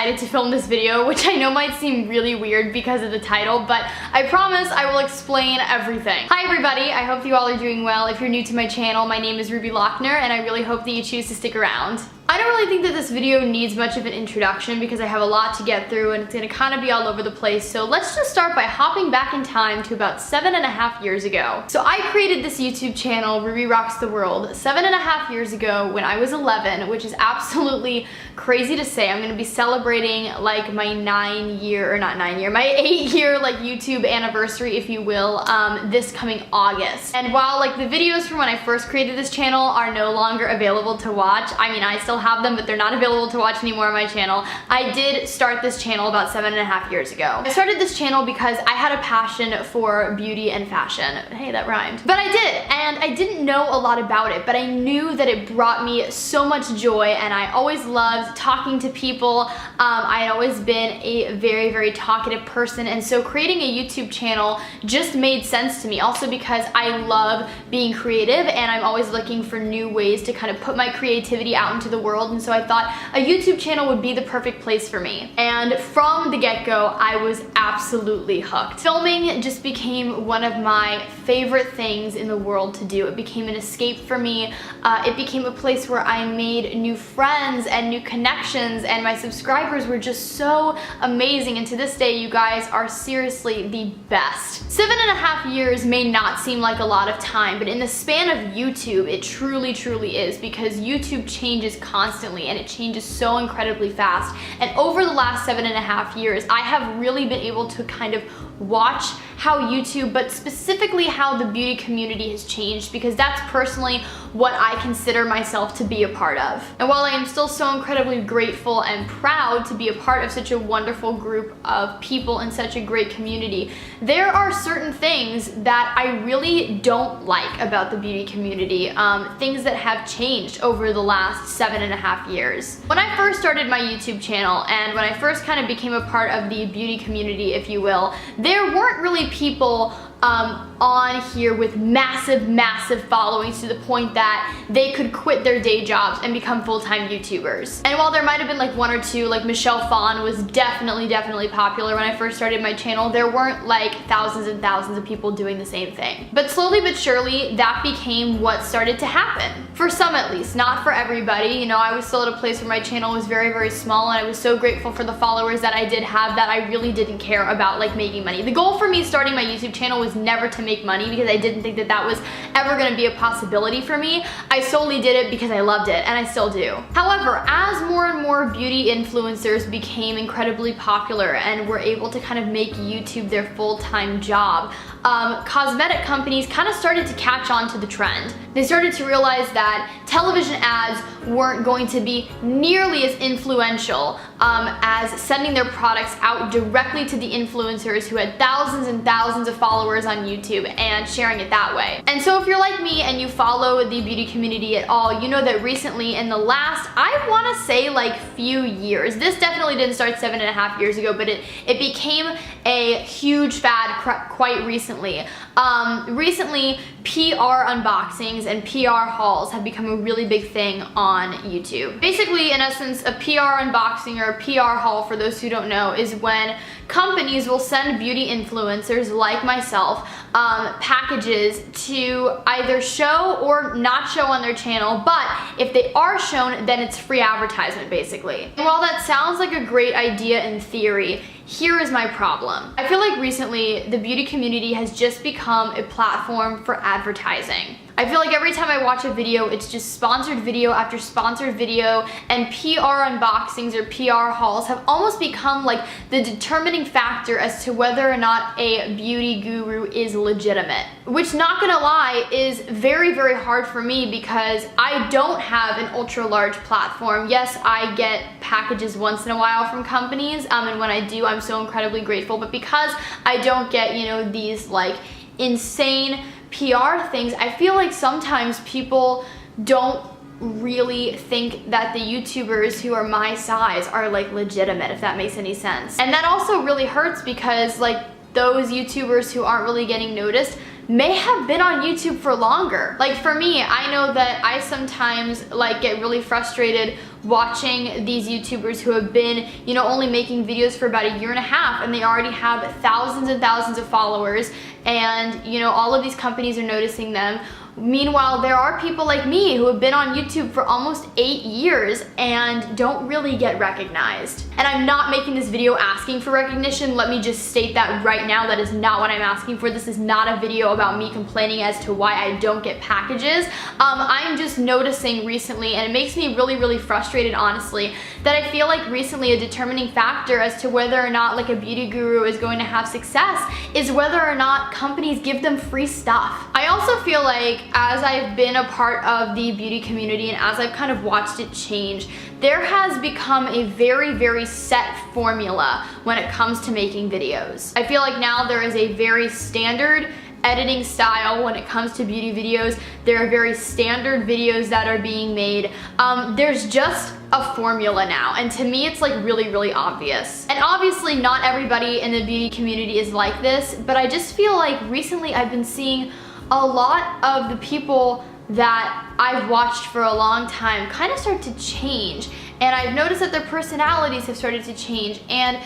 decided to film this video, which I know might seem really weird because of the title, but I promise I will explain everything. Hi everybody, I hope you all are doing well. If you're new to my channel, my name is Ruby Lochner, and I really hope that you choose to stick around. I don't really think that this video needs much of an introduction because I have a lot to get through and it's gonna kind of be all over the place, so let's just start by hopping back in time to about 7.5 years ago. So I created this YouTube channel, Ruby Rocks the World, 7.5 years ago when I was 11, which is absolutely crazy to say. I'm gonna be celebrating like my my 8-year like YouTube anniversary, if you will, this coming August. And while like the videos from when I first created this channel are no longer available to watch, I mean, I still have them, but they're not available to watch anymore on my channel. I did start this channel about 7.5 years ago. I started this channel because I had a passion for beauty and fashion. Hey, that rhymed. But I did, and I didn't know a lot about it, but I knew that it brought me so much joy, and I always loved talking to people. I had always been a very, very talkative person, and so creating a YouTube channel just made sense to me. Also because I love being creative, and I'm always looking for new ways to kind of put my creativity out into the world, and so I thought a YouTube channel would be the perfect place for me. And from the get-go, I was absolutely hooked. Filming just became one of my favorite things in the world to do. It became an escape for me. It became a place where I made new friends and new connections, and my subscribers were just so amazing, and to this day, you guys are seriously the best. 7.5 years may not seem like a lot of time, but in the span of YouTube, it truly, truly is, because YouTube changes constantly and it changes so incredibly fast. And over the last 7.5 years, I have really been able to kind of watch how YouTube, but specifically how the beauty community has changed, because that's personally what I consider myself to be a part of. And while I am still so incredibly grateful and proud to be a part of such a wonderful group of people in such a great community, there are certain things that I really don't like about the beauty community, things that have changed over the last 7.5 years. When I first started my YouTube channel, and when I first kind of became a part of the beauty community, if you will, there weren't really people on here with massive followings to the point that they could quit their day jobs and become full-time YouTubers. And while there might have been like one or two, like Michelle Phan was definitely popular when I first started my channel, there weren't like thousands and thousands of people doing the same thing. But slowly but surely, that became what started to happen. For some at least, not for everybody. You know, I was still at a place where my channel was very small, and I was so grateful for the followers that I did have that I really didn't care about like making money. The goal for me starting my YouTube channel was never to make money, because I didn't think that that was ever going to be a possibility for me. I solely did it because I loved it, and I still do. However, as more and more beauty influencers became incredibly popular and were able to kind of make YouTube their full-time job, cosmetic companies kind of started to catch on to the trend. They started to realize that television ads weren't going to be nearly as influential as sending their products out directly to the influencers who had thousands and thousands of followers on YouTube and sharing it that way. And so if you're like me and you follow the beauty community at all, you know that recently, in the last, I want to say like few years, this definitely didn't start 7.5 years ago, but it became a huge fad quite recently. Recently, PR unboxings and PR hauls have become a really big thing on YouTube. Basically, in essence, a PR unboxing or a PR haul, for those who don't know, is when companies will send beauty influencers like myself packages to either show or not show on their channel, but if they are shown, then it's free advertisement, basically. And while that sounds like a great idea in theory, here is my problem. I feel like recently the beauty community has just become a platform for advertising. I feel like every time I watch a video, it's just sponsored video after sponsored video, and PR unboxings or PR hauls have almost become like the determining factor as to whether or not a beauty guru is legitimate. Which, not gonna lie, is very hard for me because I don't have an ultra large platform. Yes, I get packages once in a while from companies, and when I do, I'm so incredibly grateful, but because I don't get, you know, these like insane PR things, I feel like sometimes people don't really think that the YouTubers who are my size are like legitimate, if that makes any sense. And that also really hurts because like those YouTubers who aren't really getting noticed may have been on YouTube for longer. Like for me, I know that I sometimes like get really frustrated watching these YouTubers who have been, you know, only making videos for about a year and a half, and they already have thousands and thousands of followers, and you know, all of these companies are noticing them. Meanwhile, there are people like me who have been on YouTube for almost 8 years and don't really get recognized. And I'm not making this video asking for recognition. Let me just state that right now. That is not what I'm asking for. This is not a video about me complaining as to why I don't get packages. I'm just noticing recently, and it makes me really, really frustrated, honestly, that I feel like recently a determining factor as to whether or not like a beauty guru is going to have success is whether or not companies give them free stuff. I also feel like as I've been a part of the beauty community and as I've kind of watched it change, there has become a very, very set formula when it comes to making videos. I feel like now there is a very standard editing style when it comes to beauty videos. There are very standard videos that are being made. There's just a formula now, and to me it's like really, really obvious. And obviously not everybody in the beauty community is like this, but I just feel like recently I've been seeing a lot of the people that I've watched for a long time kind of start to change, and I've noticed that their personalities have started to change, and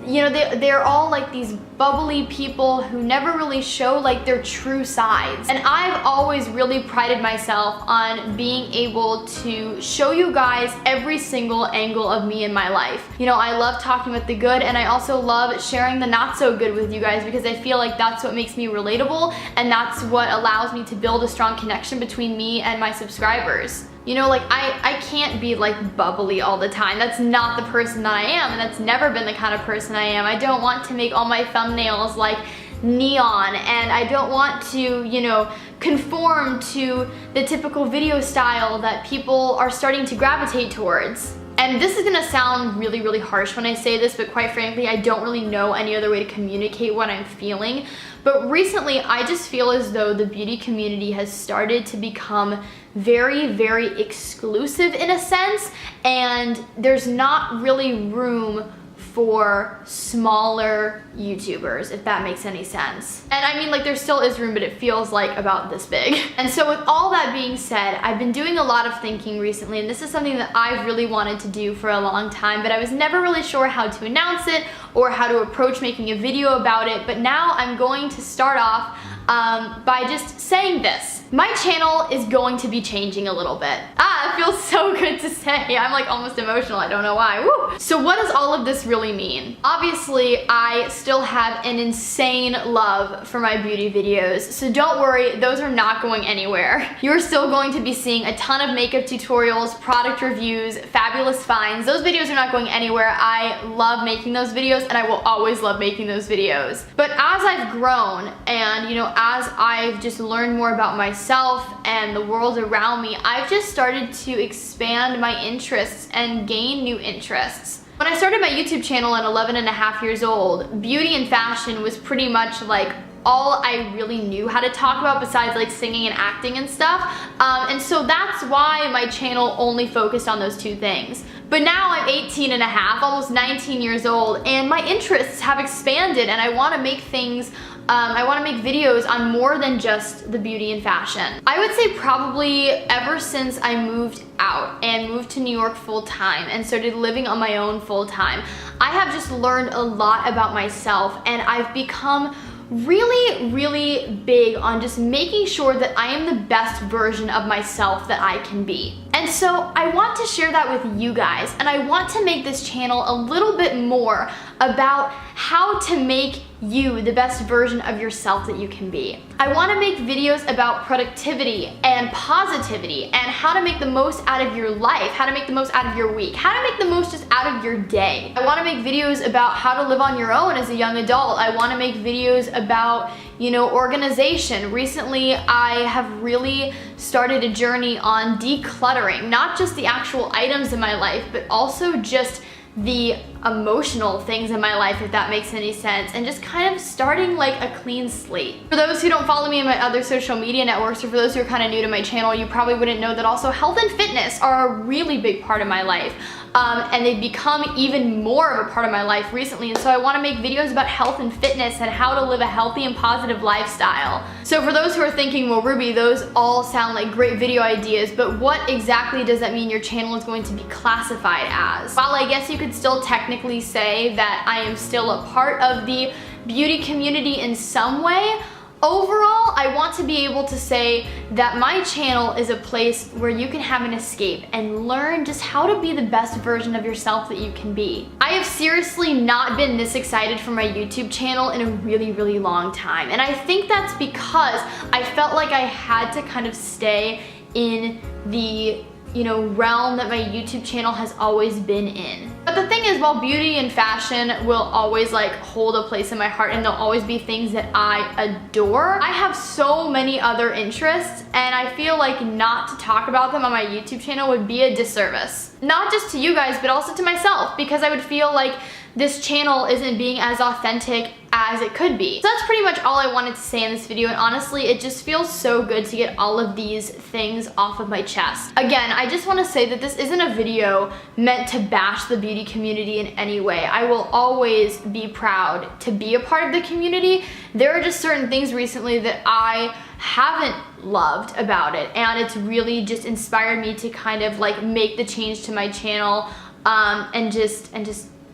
you know, they're all like these bubbly people who never really show like their true sides. And I've always really prided myself on being able to show you guys every single angle of me in my life. You know, I love talking about the good, and I also love sharing the not so good with you guys, because I feel like that's what makes me relatable, and that's what allows me to build a strong connection between me and my subscribers. You know, like I can't be like bubbly all the time. That's not the person that I am, and that's never been the kind of person I am. I don't want to make all my thumbnails like neon, and I don't want to, you know, conform to the typical video style that people are starting to gravitate towards. And this is gonna sound really, really harsh when I say this, but quite frankly, I don't really know any other way to communicate what I'm feeling. But recently, I just feel as though the beauty community has started to become very, very exclusive in a sense, and there's not really room for smaller YouTubers, if that makes any sense. And I mean, like, there still is room, but it feels like about this big. And so with all that being said, I've been doing a lot of thinking recently, and this is something that I've really wanted to do for a long time, but I was never really sure how to announce it or how to approach making a video about it. But now I'm going to start off by just saying this. My channel is going to be changing a little bit. It feels so good to say. I'm like almost emotional, I don't know why. Woo! So what does all of this really mean? Obviously, I still have an insane love for my beauty videos, so don't worry, those are not going anywhere. You're still going to be seeing a ton of makeup tutorials, product reviews, fabulous finds. Those videos are not going anywhere. I love making those videos, and I will always love making those videos. But as I've grown, and you know, as I've just learned more about myself and the world around me, I've just started to expand my interests and gain new interests. When I started my YouTube channel at 11.5 years old, beauty and fashion was pretty much like all I really knew how to talk about, besides like singing and acting and stuff. And so that's why my channel only focused on those two things. But now I'm 18.5, almost 19 years old, and my interests have expanded, and I want to make things I want to make videos on more than just the beauty and fashion. I would say probably ever since I moved out and moved to New York full-time and started living on my own full-time, I have just learned a lot about myself, and I've become really, really big on just making sure that I am the best version of myself that I can be. And so I want to share that with you guys, and I want to make this channel a little bit more about how to make you the best version of yourself that you can be. I want to make videos about productivity and positivity and how to make the most out of your life, how to make the most out of your week, how to make the most just out of your day. I want to make videos about how to live on your own as a young adult. I want to make videos about, you know, organization. Recently, I have really started a journey on decluttering, not just the actual items in my life, but also just the emotional things in my life, if that makes any sense, and just kind of starting like a clean slate. For those who don't follow me in my other social media networks, or for those who are kind of new to my channel, you probably wouldn't know that also health and fitness are a really big part of my life. And they've become even more of a part of my life recently, and so I want to make videos about health and fitness and how to live a healthy and positive lifestyle. So for those who are thinking, well, Ruby, those all sound like great video ideas, but what exactly does that mean your channel is going to be classified as? While I guess you could still technically say that I am still a part of the beauty community in some way, overall, I want to be able to say that my channel is a place where you can have an escape and learn just how to be the best version of yourself that you can be. I have seriously not been this excited for my YouTube channel in a really, really long time. And I think that's because I felt like I had to kind of stay in the realm that my YouTube channel has always been in. But the thing is, while beauty and fashion will always like hold a place in my heart and there'll always be things that I adore, I have so many other interests, and I feel like not to talk about them on my YouTube channel would be a disservice. Not just to you guys, but also to myself, because I would feel like this channel isn't being as authentic as it could be. So that's pretty much all I wanted to say in this video, and honestly, it just feels so good to get all of these things off of my chest. Again, I just want to say that this isn't a video meant to bash the beauty community in any way. I will always be proud to be a part of the community. There are just certain things recently that I haven't loved about it, and it's really just inspired me to kind of like make the change to my channel and just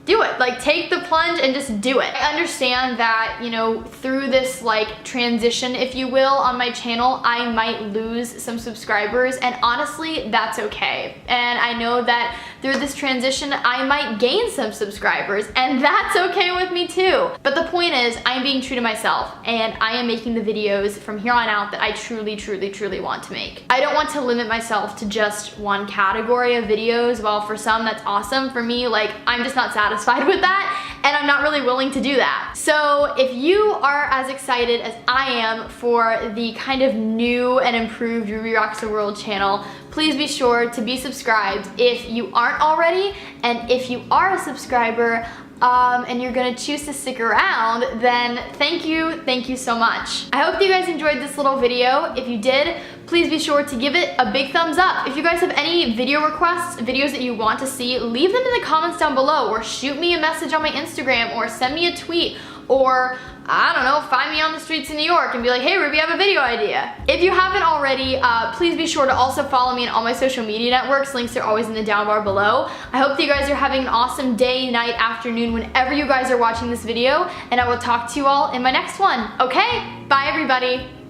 do it. Like, take the plunge and just do it. I understand that, through this like transition, if you will, on my channel, I might lose some subscribers, and honestly, that's okay. And I know that through this transition, I might gain some subscribers, and that's okay with me too. But the point is, I'm being true to myself, and I am making the videos from here on out that I truly, truly, truly want to make. I don't want to limit myself to just one category of videos. While for some that's awesome, for me, like, I'm just not satisfied with that, and I'm not really willing to do that. So if you are as excited as I am for the kind of new and improved Ruby Rocks the World channel, please be sure to be subscribed if you aren't already, and if you are a subscriber and you're gonna choose to stick around, then thank you so much. I hope that you guys enjoyed this little video. If you did, please be sure to give it a big thumbs up. If you guys have any video requests, videos that you want to see, leave them in the comments down below, or shoot me a message on my Instagram, or send me a tweet, or I don't know, find me on the streets in New York and be like, hey Ruby, I have a video idea. If you haven't already, please be sure to also follow me on all my social media networks. Links are always in the down bar below. I hope that you guys are having an awesome day, night, afternoon, whenever you guys are watching this video, and I will talk to you all in my next one. Okay? Bye everybody.